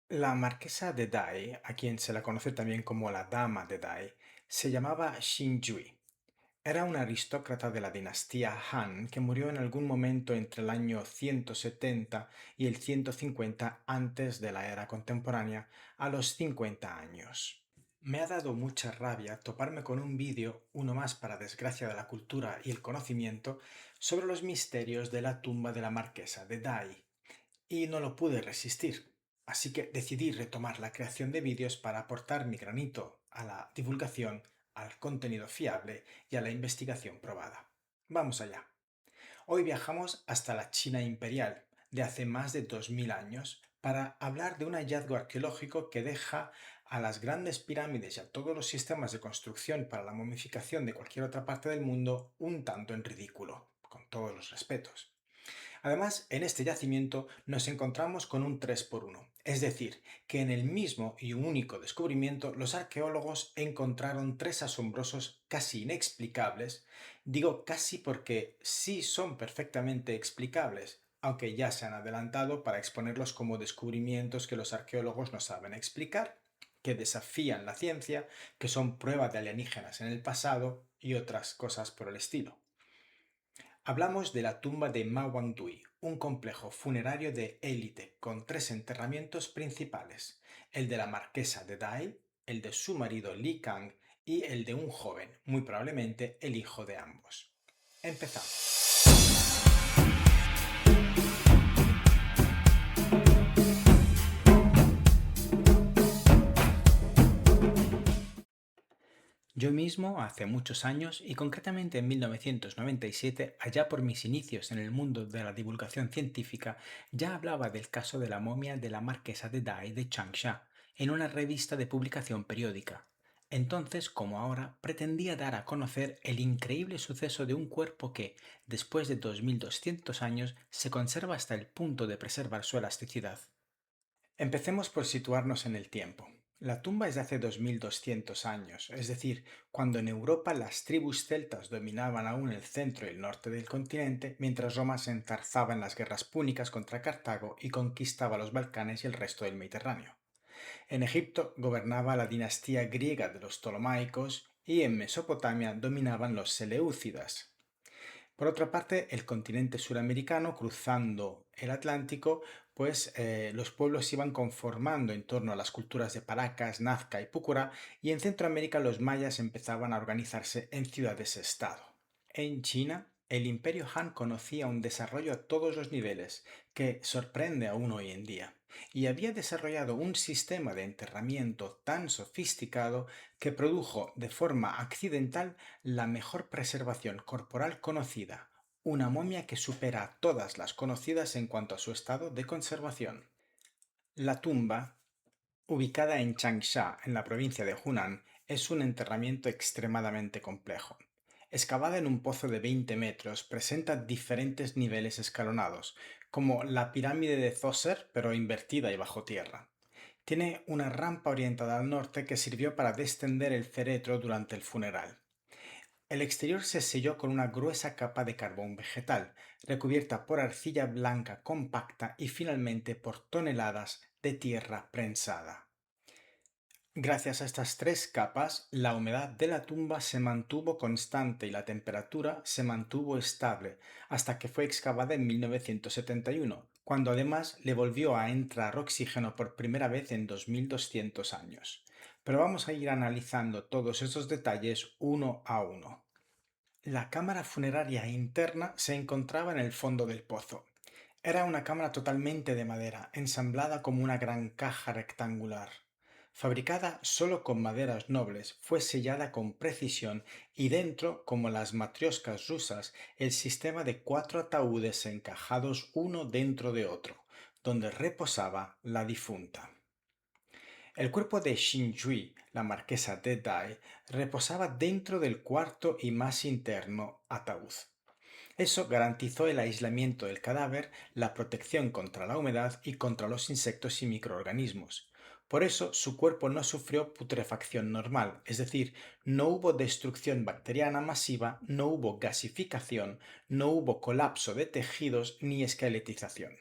La marquesa de Dai, a quien se la conoce también como la dama de Dai, se llamaba Xinjui. Era una aristócrata de la dinastía Han que murió en algún momento entre el año 170 y el 150 antes de la era contemporánea, a los 50 años. Me ha dado mucha rabia toparme con un vídeo, uno más para desgracia de la cultura y el conocimiento, sobre los misterios de la tumba de la marquesa de Dai, y no lo pude resistir. Así que decidí retomar la creación de vídeos para aportar mi granito a la divulgación, al contenido fiable y a la investigación probada. Vamos allá. Hoy viajamos hasta la China imperial, de hace más de 2000 años, para hablar de un hallazgo arqueológico que deja a las grandes pirámides y a todos los sistemas de construcción para la momificación de cualquier otra parte del mundo un tanto en ridículo, con todos los respetos. Además, en este yacimiento nos encontramos con un 3 por uno, es decir, que en el mismo y único descubrimiento los arqueólogos encontraron tres asombrosos casi inexplicables, digo casi porque sí son perfectamente explicables, aunque ya se han adelantado para exponerlos como descubrimientos que los arqueólogos no saben explicar, que desafían la ciencia, que son prueba de alienígenas en el pasado y otras cosas por el estilo. Hablamos de la tumba de Ma Wangdui, un complejo funerario de élite con tres enterramientos principales, el de la marquesa de Dai, el de su marido Li Kang y el de un joven, muy probablemente el hijo de ambos. Empezamos. Yo mismo, hace muchos años, y concretamente en 1997, allá por mis inicios en el mundo de la divulgación científica, ya hablaba del caso de la momia de la marquesa de Dai de Changsha, en una revista de publicación periódica. Entonces, como ahora, pretendía dar a conocer el increíble suceso de un cuerpo que, después de 2200 años, se conserva hasta el punto de preservar su elasticidad. Empecemos por situarnos en el tiempo. La tumba es de hace 2200 años, es decir, cuando en Europa las tribus celtas dominaban aún el centro y el norte del continente, mientras Roma se enzarzaba en las guerras púnicas contra Cartago y conquistaba los Balcanes y el resto del Mediterráneo. En Egipto gobernaba la dinastía griega de los Ptolomaicos y en Mesopotamia dominaban los Seleucidas. Por otra parte, el continente suramericano, cruzando el Atlántico, los pueblos se iban conformando en torno a las culturas de Paracas, Nazca y Púcora, y en Centroamérica los mayas empezaban a organizarse en ciudades-estado. En China, el imperio Han conocía un desarrollo a todos los niveles que sorprende aún hoy en día, y había desarrollado un sistema de enterramiento tan sofisticado que produjo de forma accidental la mejor preservación corporal conocida, una momia que supera a todas las conocidas en cuanto a su estado de conservación. La tumba, ubicada en Changsha, en la provincia de Hunan, es un enterramiento extremadamente complejo. Excavada en un pozo de 20 metros, presenta diferentes niveles escalonados, como la pirámide de Djoser, pero invertida y bajo tierra. Tiene una rampa orientada al norte que sirvió para descender el féretro durante el funeral. El exterior se selló con una gruesa capa de carbón vegetal, recubierta por arcilla blanca compacta y finalmente por toneladas de tierra prensada. Gracias a estas tres capas, la humedad de la tumba se mantuvo constante y la temperatura se mantuvo estable hasta que fue excavada en 1971, cuando además le volvió a entrar oxígeno por primera vez en 2200 años. Pero vamos a ir analizando todos esos detalles uno a uno. La cámara funeraria interna se encontraba en el fondo del pozo. Era una cámara totalmente de madera, ensamblada como una gran caja rectangular. Fabricada solo con maderas nobles, fue sellada con precisión y dentro, como las matrioscas rusas, el sistema de cuatro ataúdes encajados uno dentro de otro, donde reposaba la difunta. El cuerpo de Xinjui, la marquesa de Dai, reposaba dentro del cuarto y más interno ataúd. Eso garantizó el aislamiento del cadáver, la protección contra la humedad y contra los insectos y microorganismos. Por eso su cuerpo no sufrió putrefacción normal, es decir, no hubo destrucción bacteriana masiva, no hubo gasificación, no hubo colapso de tejidos ni esqueletización.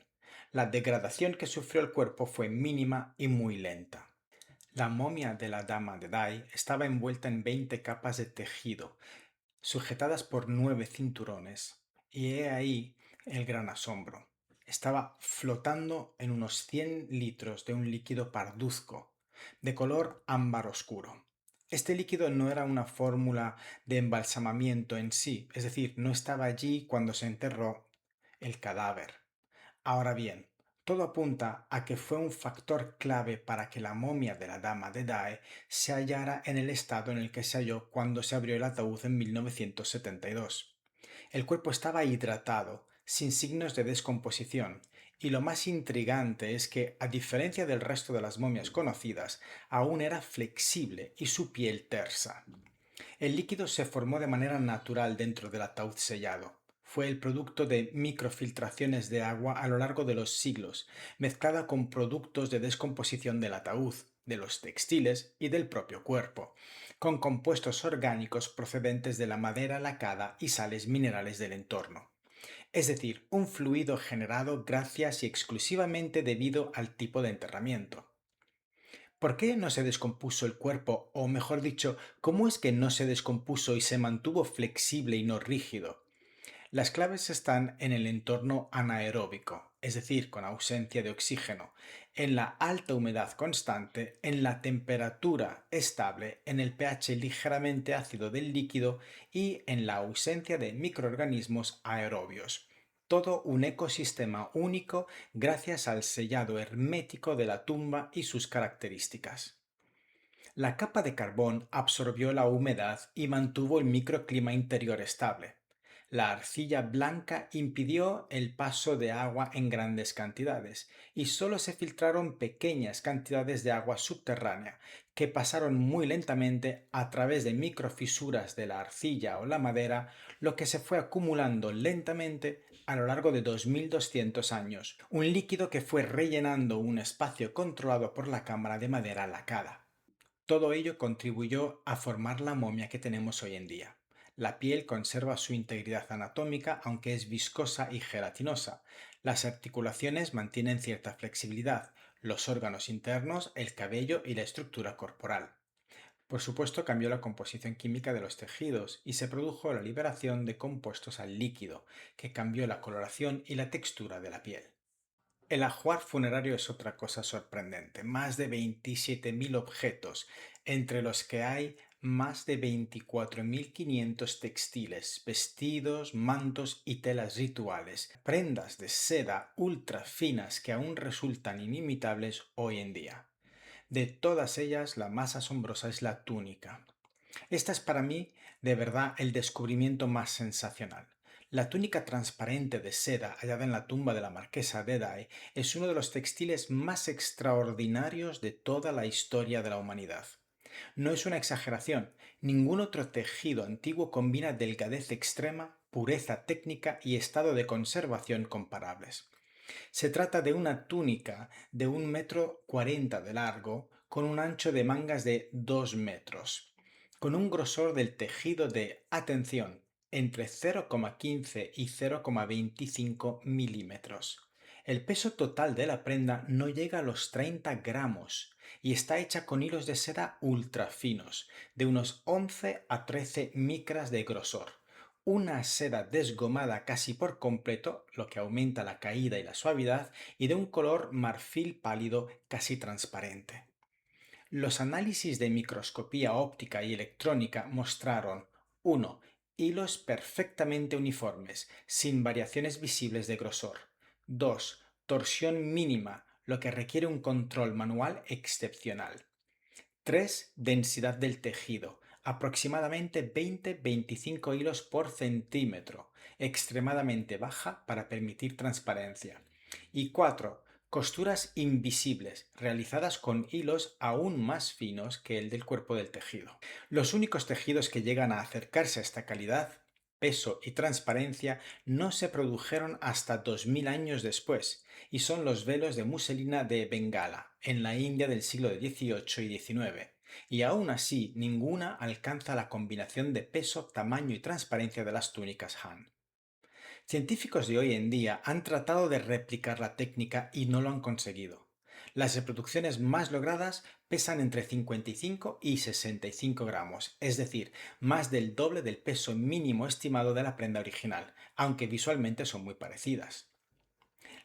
La degradación que sufrió el cuerpo fue mínima y muy lenta. La momia de la dama de Dai estaba envuelta en 20 capas de tejido, sujetadas por 9 cinturones. Y he ahí el gran asombro. Estaba flotando en unos 100 litros de un líquido parduzco, de color ámbar oscuro. Este líquido no era una fórmula de embalsamamiento en sí, es decir, no estaba allí cuando se enterró el cadáver. Ahora bien, todo apunta a que fue un factor clave para que la momia de la dama de Dai se hallara en el estado en el que se halló cuando se abrió el ataúd en 1972. El cuerpo estaba hidratado, sin signos de descomposición, y lo más intrigante es que, a diferencia del resto de las momias conocidas, aún era flexible y su piel tersa. El líquido se formó de manera natural dentro del ataúd sellado. Fue el producto de microfiltraciones de agua a lo largo de los siglos, mezclada con productos de descomposición del ataúd, de los textiles y del propio cuerpo, con compuestos orgánicos procedentes de la madera lacada y sales minerales del entorno. Es decir, un fluido generado gracias y exclusivamente debido al tipo de enterramiento. ¿Por qué no se descompuso el cuerpo? O mejor dicho, ¿cómo es que no se descompuso y se mantuvo flexible y no rígido? Las claves están en el entorno anaeróbico, es decir, con ausencia de oxígeno, en la alta humedad constante, en la temperatura estable, en el pH ligeramente ácido del líquido y en la ausencia de microorganismos aerobios. Todo un ecosistema único gracias al sellado hermético de la tumba y sus características. La capa de carbón absorbió la humedad y mantuvo el microclima interior estable. La arcilla blanca impidió el paso de agua en grandes cantidades y solo se filtraron pequeñas cantidades de agua subterránea que pasaron muy lentamente a través de microfisuras de la arcilla o la madera, lo que se fue acumulando lentamente a lo largo de 2200 años, un líquido que fue rellenando un espacio controlado por la cámara de madera lacada. Todo ello contribuyó a formar la momia que tenemos hoy en día. La piel conserva su integridad anatómica aunque es viscosa y gelatinosa. Las articulaciones mantienen cierta flexibilidad, los órganos internos, el cabello y la estructura corporal. Por supuesto, cambió la composición química de los tejidos y se produjo la liberación de compuestos al líquido, que cambió la coloración y la textura de la piel. El ajuar funerario es otra cosa sorprendente. Más de 27.000 objetos, entre los que hay más de 24.500 textiles, vestidos, mantos y telas rituales, prendas de seda ultra finas que aún resultan inimitables hoy en día. De todas ellas, la más asombrosa es la túnica. Esta es para mí, de verdad, el descubrimiento más sensacional. La túnica transparente de seda hallada en la tumba de la marquesa de Dai es uno de los textiles más extraordinarios de toda la historia de la humanidad. No es una exageración, ningún otro tejido antiguo combina delgadez extrema, pureza técnica y estado de conservación comparables. Se trata de una túnica de 1,40 m de largo con un ancho de mangas de 2 metros, con un grosor del tejido de, atención, entre 0,15 y 0,25 milímetros. El peso total de la prenda no llega a los 30 gramos y está hecha con hilos de seda ultra finos, de unos 11 a 13 micras de grosor, una seda desgomada casi por completo, lo que aumenta la caída y la suavidad, y de un color marfil pálido casi transparente. Los análisis de microscopía óptica y electrónica mostraron 1. Hilos perfectamente uniformes, sin variaciones visibles de grosor. 2. Torsión mínima, lo que requiere un control manual excepcional. 3. Densidad del tejido, aproximadamente 20-25 hilos por centímetro, extremadamente baja para permitir transparencia. Y 4. Costuras invisibles, realizadas con hilos aún más finos que el del cuerpo del tejido. Los únicos tejidos que llegan a acercarse a esta calidad, peso y transparencia no se produjeron hasta 2000 años después, y son los velos de muselina de Bengala, en la India del siglo XVIII y XIX, y aún así ninguna alcanza la combinación de peso, tamaño y transparencia de las túnicas Han. Científicos de hoy en día han tratado de replicar la técnica y no lo han conseguido. Las reproducciones más logradas pesan entre 55 y 65 gramos, es decir, más del doble del peso mínimo estimado de la prenda original, aunque visualmente son muy parecidas.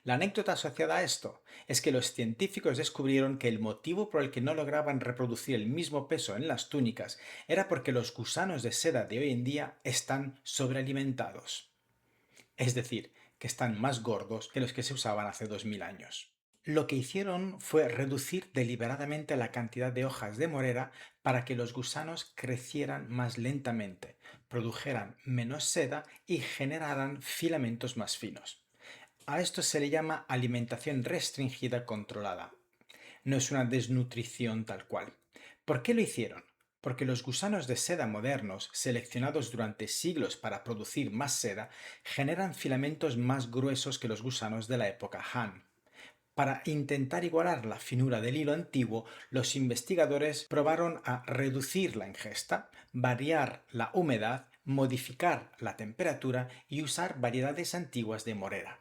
La anécdota asociada a esto es que los científicos descubrieron que el motivo por el que no lograban reproducir el mismo peso en las túnicas era porque los gusanos de seda de hoy en día están sobrealimentados, es decir, que están más gordos que los que se usaban hace 2000 años. Lo que hicieron fue reducir deliberadamente la cantidad de hojas de morera para que los gusanos crecieran más lentamente, produjeran menos seda y generaran filamentos más finos. A esto se le llama alimentación restringida controlada. No es una desnutrición tal cual. ¿Por qué lo hicieron? Porque los gusanos de seda modernos, seleccionados durante siglos para producir más seda, generan filamentos más gruesos que los gusanos de la época Han. Para intentar igualar la finura del hilo antiguo, los investigadores probaron a reducir la ingesta, variar la humedad, modificar la temperatura y usar variedades antiguas de morera.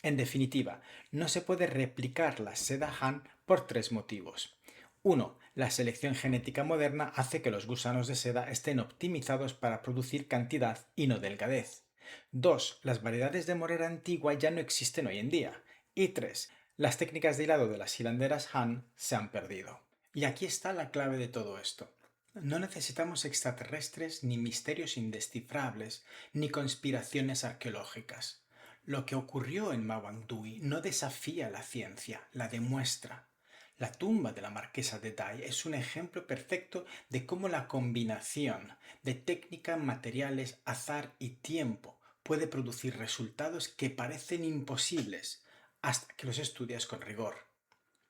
En definitiva, no se puede replicar la seda Han por tres motivos. 1. La selección genética moderna hace que los gusanos de seda estén optimizados para producir cantidad y no delgadez. 2. Las variedades de morera antigua ya no existen hoy en día. Y 3. Las técnicas de hilado de las hilanderas Han se han perdido. Y aquí está la clave de todo esto. No necesitamos extraterrestres, ni misterios indescifrables, ni conspiraciones arqueológicas. Lo que ocurrió en Mawangdui no desafía la ciencia, la demuestra. La tumba de la marquesa de Dai es un ejemplo perfecto de cómo la combinación de técnica, materiales, azar y tiempo puede producir resultados que parecen imposibles hasta que los estudias con rigor.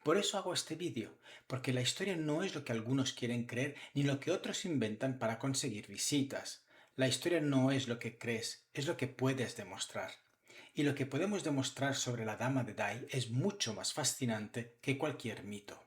Por eso hago este vídeo, porque la historia no es lo que algunos quieren creer ni lo que otros inventan para conseguir visitas. La historia no es lo que crees, es lo que puedes demostrar. Y lo que podemos demostrar sobre la Dama de Dai es mucho más fascinante que cualquier mito.